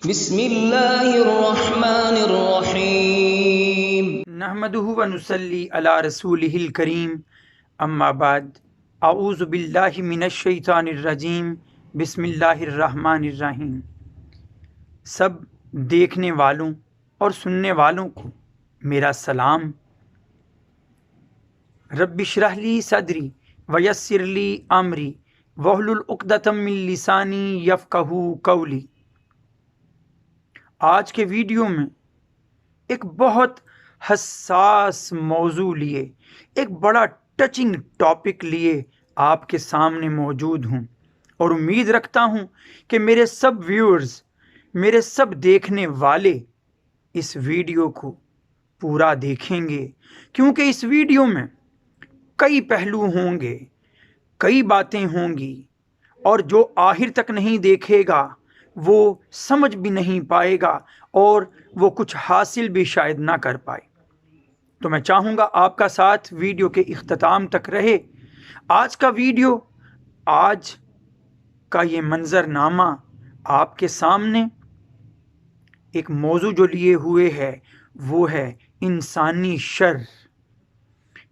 بسم اللہ الرحمن الرحیم۔ نحمده و نصلی علی رسولہ الکریم، اما بعد، اعوذ باللہ من الشیطان الرجیم، بسم اللہ الرحمن الرحیم۔ سب دیکھنے والوں اور سننے والوں کو میرا سلام۔ رب اشرح لی صدری ویسر لی امری واحلل عقدۃ من لسانی یفقہوا قولی۔ آج کے ویڈیو میں ایک بہت حساس موضوع لیے، ایک بڑا ٹچنگ ٹاپک لیے آپ کے سامنے موجود ہوں، اور امید رکھتا ہوں کہ میرے سب ویورز، میرے سب دیکھنے والے اس ویڈیو کو پورا دیکھیں گے، کیونکہ اس ویڈیو میں کئی پہلو ہوں گے، کئی باتیں ہوں گی، اور جو آخر تک نہیں دیکھے گا وہ سمجھ بھی نہیں پائے گا اور وہ کچھ حاصل بھی شاید نہ کر پائے۔ تو میں چاہوں گا آپ کا ساتھ ویڈیو کے اختتام تک رہے۔ آج کا ویڈیو، آج کا یہ منظر نامہ آپ کے سامنے ایک موضوع جو لیے ہوئے ہے وہ ہے انسانی شر۔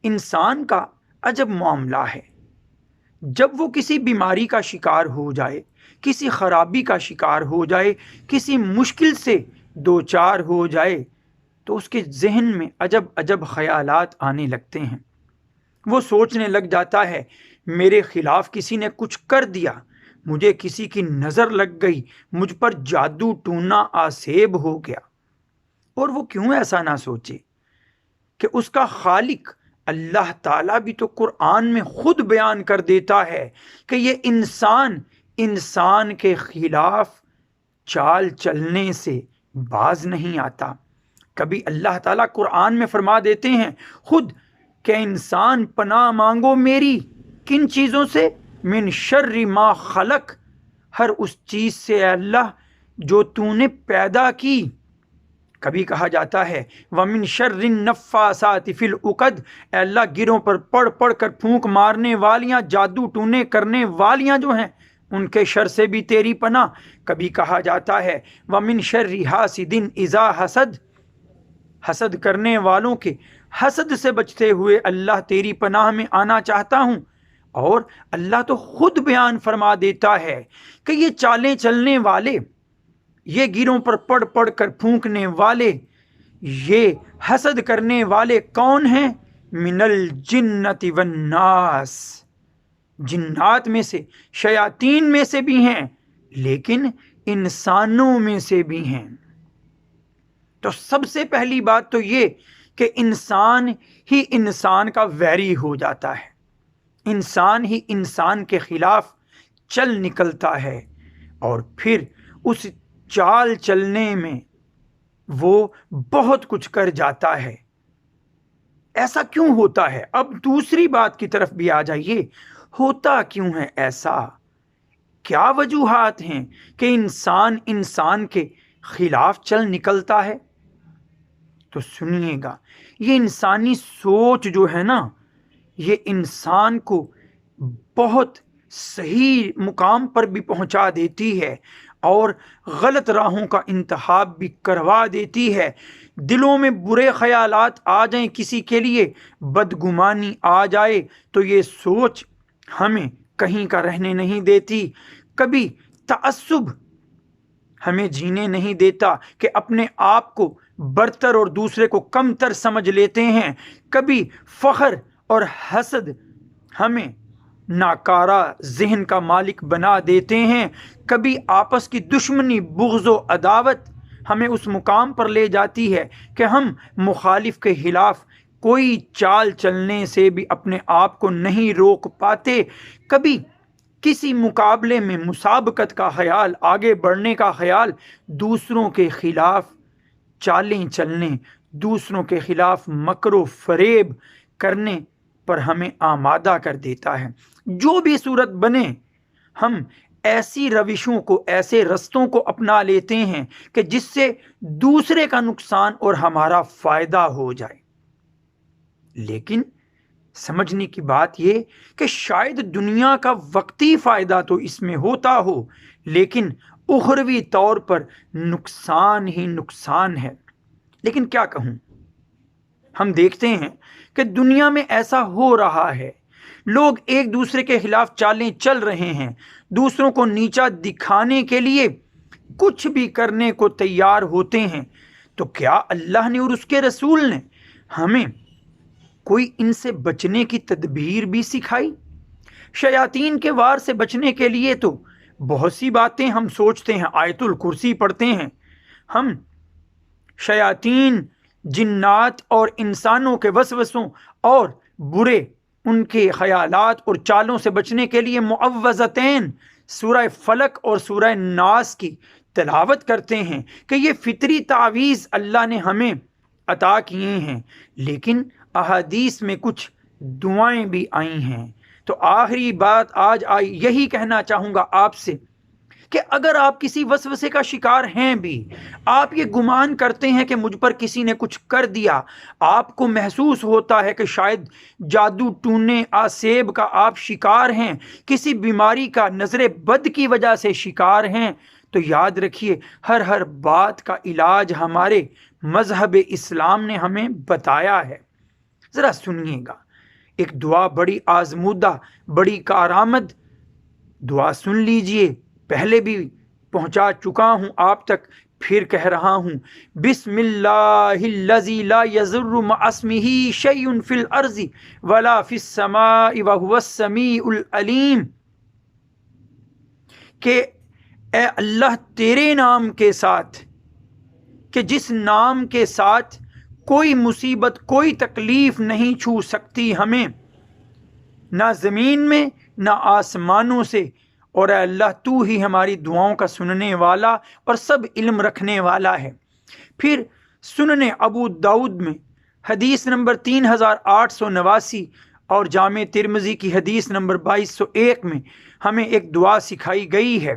انسان کا عجب معاملہ ہے، جب وہ کسی بیماری کا شکار ہو جائے، کسی خرابی کا شکار ہو جائے، کسی مشکل سے دوچار ہو جائے، تو اس کے ذہن میں عجب عجب خیالات آنے لگتے ہیں۔ وہ سوچنے لگ جاتا ہے میرے خلاف کسی نے کچھ کر دیا، مجھے کسی کی نظر لگ گئی، مجھ پر جادو ٹونا آسیب ہو گیا۔ اور وہ کیوں ایسا نہ سوچے کہ اس کا خالق اللہ تعالیٰ بھی تو قرآن میں خود بیان کر دیتا ہے کہ یہ انسان کے خلاف چال چلنے سے باز نہیں آتا۔ کبھی اللہ تعالیٰ قرآن میں فرما دیتے ہیں خود کہ انسان پناہ مانگو میری، کن چیزوں سے؟ من شر ما خلق، ہر اس چیز سے اے اللہ جو تو نے پیدا کی۔ کبھی کہا جاتا ہے وَمِن شَرِّ النَّفَّاثَاتِ فِي الْعُقَدِ، اے اللہ گروں پر پڑھ پڑھ کر پھونک مارنے والیاں، جادو ٹونے کرنے والیاں جو ہیں، ان کے شر سے بھی تیری پناہ۔ کبھی کہا جاتا ہے وَمِن شَرِّ حَاسِدٍ إِذَا حَسَدَ، حسد کرنے والوں کے حسد سے بچتے ہوئے اللہ تیری پناہ میں آنا چاہتا ہوں۔ اور اللہ تو خود بیان فرما دیتا ہے کہ یہ چالیں چلنے والے، یہ گیروں پر پڑھ پڑھ کر پھونکنے والے، یہ حسد کرنے والے کون ہیں؟ من الجنت والناس، جنات میں سے، شیاطین میں سے بھی ہیں، لیکن انسانوں میں سے بھی ہیں۔ تو سب سے پہلی بات تو یہ کہ انسان ہی انسان کا ویری ہو جاتا ہے، انسان ہی انسان کے خلاف چل نکلتا ہے، اور پھر اس چال چلنے میں وہ بہت کچھ کر جاتا ہے۔ ایسا کیوں ہوتا ہے؟ اب دوسری بات کی طرف بھی آ جائیے، ہوتا کیوں ہے ایسا؟ کیا وجوہات ہیں کہ انسان کے خلاف چل نکلتا ہے؟ تو سنیے گا، یہ انسانی سوچ جو ہے نا، یہ انسان کو بہت صحیح مقام پر بھی پہنچا دیتی ہے اور غلط راہوں کا انتخاب بھی کروا دیتی ہے۔ دلوں میں برے خیالات آ جائیں، کسی کے لیے بدگمانی آ جائے، تو یہ سوچ ہمیں کہیں کا رہنے نہیں دیتی۔ کبھی تعصب ہمیں جینے نہیں دیتا کہ اپنے آپ کو برتر اور دوسرے کو کم تر سمجھ لیتے ہیں۔ کبھی فخر اور حسد ہمیں ناکارہ ذہن کا مالک بنا دیتے ہیں۔ کبھی آپس کی دشمنی، بغض و عداوت ہمیں اس مقام پر لے جاتی ہے کہ ہم مخالف کے خلاف کوئی چال چلنے سے بھی اپنے آپ کو نہیں روک پاتے۔ کبھی کسی مقابلے میں مسابقت کا خیال، آگے بڑھنے کا خیال، دوسروں کے خلاف چالیں چلنے، دوسروں کے خلاف مکر و فریب کرنے پر ہمیں آمادہ کر دیتا ہے۔ جو بھی صورت بنے، ہم ایسی روشوں کو، ایسے رستوں کو اپنا لیتے ہیں کہ جس سے دوسرے کا نقصان اور ہمارا فائدہ ہو جائے۔ لیکن سمجھنے کی بات یہ کہ شاید دنیا کا وقتی فائدہ تو اس میں ہوتا ہو، لیکن اخروی طور پر نقصان ہی نقصان ہے۔ لیکن کیا کہوں، ہم دیکھتے ہیں کہ دنیا میں ایسا ہو رہا ہے، لوگ ایک دوسرے کے خلاف چالیں چل رہے ہیں، دوسروں کو نیچا دکھانے کے لیے کچھ بھی کرنے کو تیار ہوتے ہیں۔ تو کیا اللہ نے اور اس کے رسول نے ہمیں کوئی ان سے بچنے کی تدبیر بھی سکھائی؟ شیاطین کے وار سے بچنے کے لیے تو بہت سی باتیں ہم سوچتے ہیں، آیت الکرسی پڑھتے ہیں ہم، شیاطین، جنات اور انسانوں کے وسوسوں اور برے ان کے خیالات اور چالوں سے بچنے کے لیے معوذتین سورہ فلق اور سورہ ناس کی تلاوت کرتے ہیں کہ یہ فطری تعویذ اللہ نے ہمیں عطا کیے ہیں۔ لیکن احادیث میں کچھ دعائیں بھی آئی ہیں۔ تو آخری بات آج یہی کہنا چاہوں گا آپ سے کہ اگر آپ کسی وسوسے کا شکار ہیں بھی، آپ یہ گمان کرتے ہیں کہ مجھ پر کسی نے کچھ کر دیا، آپ کو محسوس ہوتا ہے کہ شاید جادو ٹونے آسیب کا آپ شکار ہیں، کسی بیماری کا نظر بد کی وجہ سے شکار ہیں، تو یاد رکھیے ہر بات کا علاج ہمارے مذہب اسلام نے ہمیں بتایا ہے۔ ذرا سنیے گا، ایک دعا بڑی آزمودہ، بڑی کارآمد دعا سن لیجئے، پہلے بھی پہنچا چکا ہوں آپ تک، پھر کہہ رہا ہوں، بسم اللہ الذی لا یضر مع اسمہ شیء فی الارض ولا فی السماء وہو السمیع العلیم، کہ اے اللہ تیرے نام کے ساتھ، کہ جس نام کے ساتھ کوئی مصیبت، کوئی تکلیف نہیں چھو سکتی ہمیں، نہ زمین میں نہ آسمانوں سے، اور اے اللہ تو ہی ہماری دعاؤں کا سننے والا اور سب علم رکھنے والا ہے۔ پھر سنن ابو داؤد میں حدیث نمبر 3889 اور جامع ترمذی کی حدیث نمبر 2201 میں ہمیں ایک دعا سکھائی گئی ہے۔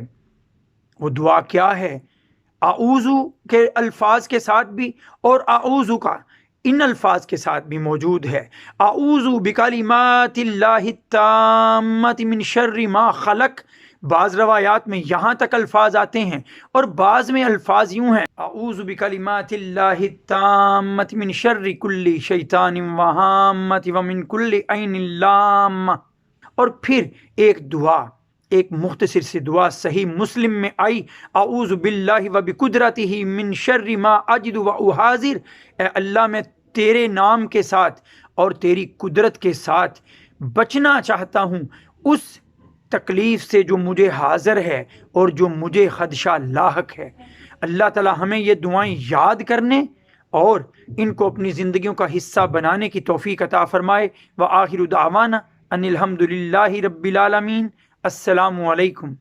وہ دعا کیا ہے؟ اعوذ کے الفاظ کے ساتھ بھی اور اعوذ کا ان الفاظ کے ساتھ بھی موجود ہے۔ اعوذ بکلمات اللہ التامۃ من شر ما خلق، بعض روایات میں یہاں تک الفاظ آتے ہیں، اور بعض میں الفاظ یوں ہیں، اعوذ بکلمات اللہ التامۃ من شر کل شیطان وہامۃ ومن کل عین لامہ۔ اور پھر ایک دعا، ایک مختصر سی دعا صحیح مسلم میں آئی، اعوذ باللہ وبقدرتہ من شر ما اجد واحاذر، اے اللہ میں تیرے نام کے ساتھ اور تیری قدرت کے ساتھ بچنا چاہتا ہوں اس تکلیف سے جو مجھے حاضر ہے اور جو مجھے خدشہ لاحق ہے۔ اللہ تعالی ہمیں یہ دعائیں یاد کرنے اور ان کو اپنی زندگیوں کا حصہ بنانے کی توفیق عطا فرمائے۔ وآخر دعوانا ان الحمد للہ رب العالمین۔ السلام علیکم۔